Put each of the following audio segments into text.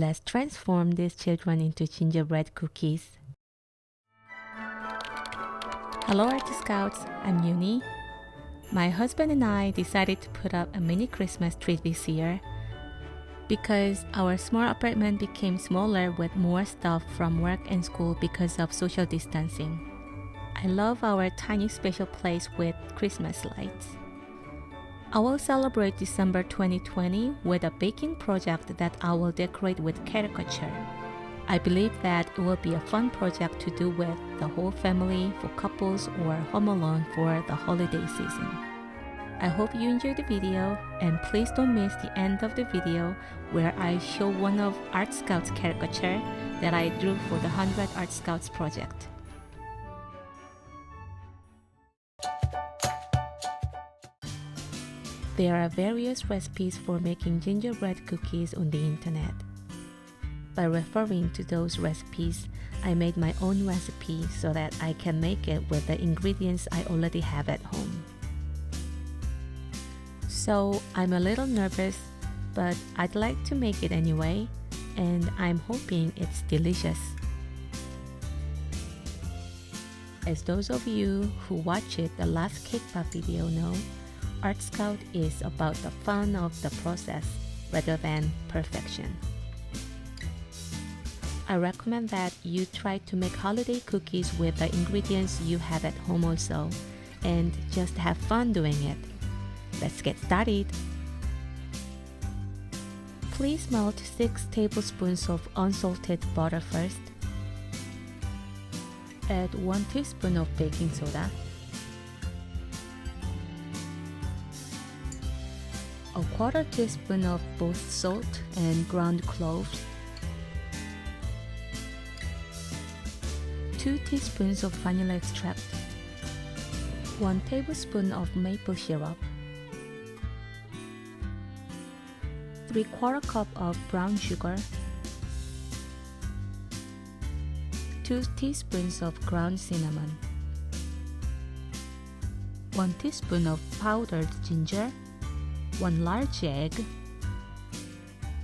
Let's transform these children into gingerbread cookies. Hello Artscouts, I'm Euni. My husband and I decided to put up a mini Christmas tree this year because our small apartment became smaller with more stuff from work and school because of social distancing. I love our tiny special place with Christmas lights. I will celebrate December 2020 with a baking project that I will decorate with caricature. I believe that it will be a fun project to do with the whole family, for couples, or home alone for the holiday season. I hope you enjoyed the video, and please don't miss the end of the video where I show one of Art Scouts caricature that I drew for the 100 Art Scouts project. There are various recipes for making gingerbread cookies on the internet. By referring to those recipes, I made my own recipe so that I can make it with the ingredients I already have at home. So I'm a little nervous, but I'd like to make it anyway, and I'm hoping it's delicious. As those of you who watched the last cake pop video know, Art Scout is about the fun of the process rather than perfection. I recommend that you try to make holiday cookies with the ingredients you have at home also, and just have fun doing it. Let's get started. Please melt 6 tablespoons of unsalted butter first. Add 1 teaspoon of baking soda, a 1/4 teaspoon of both salt and ground cloves, 2 teaspoons of vanilla extract, 1 tablespoon of maple syrup, 3/4 cup of brown sugar, 2 teaspoons of ground cinnamon, 1 teaspoon of powdered ginger, 1 large egg,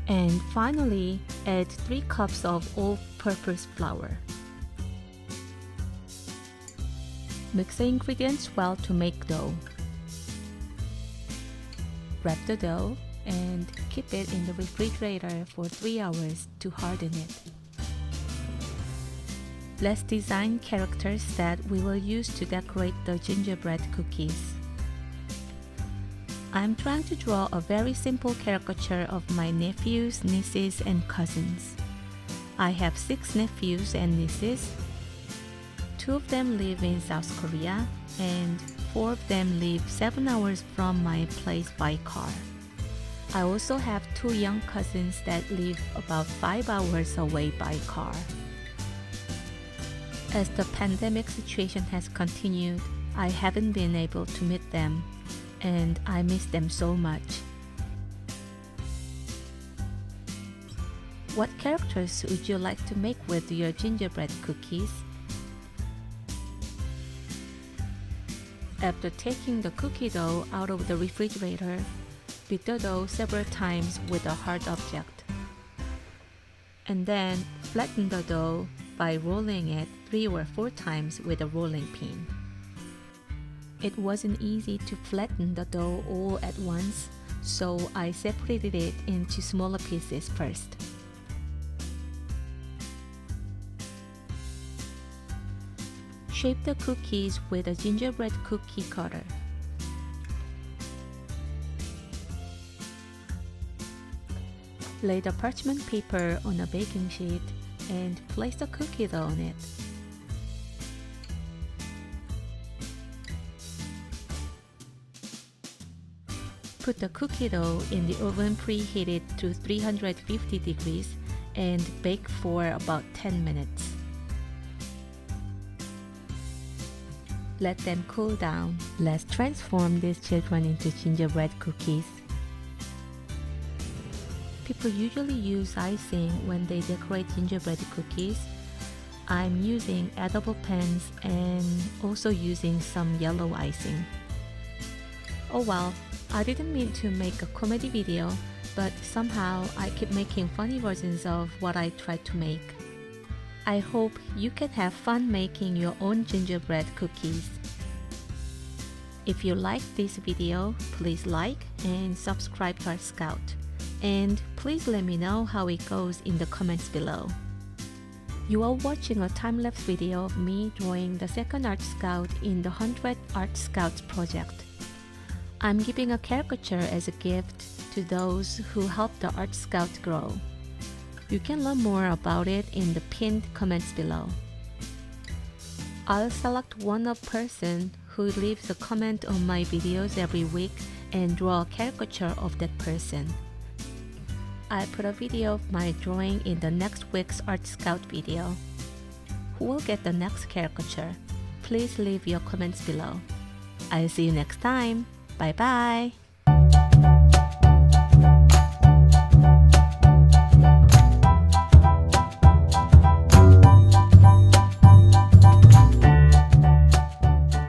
and finally add 3 cups of all-purpose flour. Mix the ingredients well to make dough. Wrap the dough and keep it in the refrigerator for 3 hours to harden it. Let's design characters that we will use to decorate the gingerbread cookies. I'm trying to draw a very simple caricature of my nephews, nieces, and cousins. I have 6 nephews and nieces. 2 of them live in South Korea, and 4 of them live 7 hours from my place by car. I also have 2 young cousins that live about 5 hours away by car. As the pandemic situation has continued, I haven't been able to meet them, and I miss them so much. What characters would you like to make with your gingerbread cookies? After taking the cookie dough out of the refrigerator, beat the dough several times with a hard object. And then flatten the dough by rolling it 3 or 4 times with a rolling pin. It wasn't easy to flatten the dough all at once, so I separated it into smaller pieces first. Shape the cookies with a gingerbread cookie cutter. Lay the parchment paper on a baking sheet and place the cookie dough on it. Put the cookie dough in the oven preheated to 350 degrees and bake for about 10 minutes. Let them cool down. Let's transform these children into gingerbread cookies. People usually use icing when they decorate gingerbread cookies. I'm using edible pens and also using some yellow icing. Oh well, I didn't mean to make a comedy video, but somehow I keep making funny versions of what I try to make. I hope you can have fun making your own gingerbread cookies. If you like this video, please like and subscribe to Artscout. And please let me know how it goes in the comments below. You are watching a time-lapse video of me drawing the second Artscout in the 100th Artscout project. I'm giving a caricature as a gift to those who helped the Artscout grow. You can learn more about it in the pinned comments below. I'll select one person who leaves a comment on my videos every week and draw a caricature of that person. I'll put a video of my drawing in the next week's Artscout video. Who will get the next caricature? Please leave your comments below. I'll see you next time. Bye bye!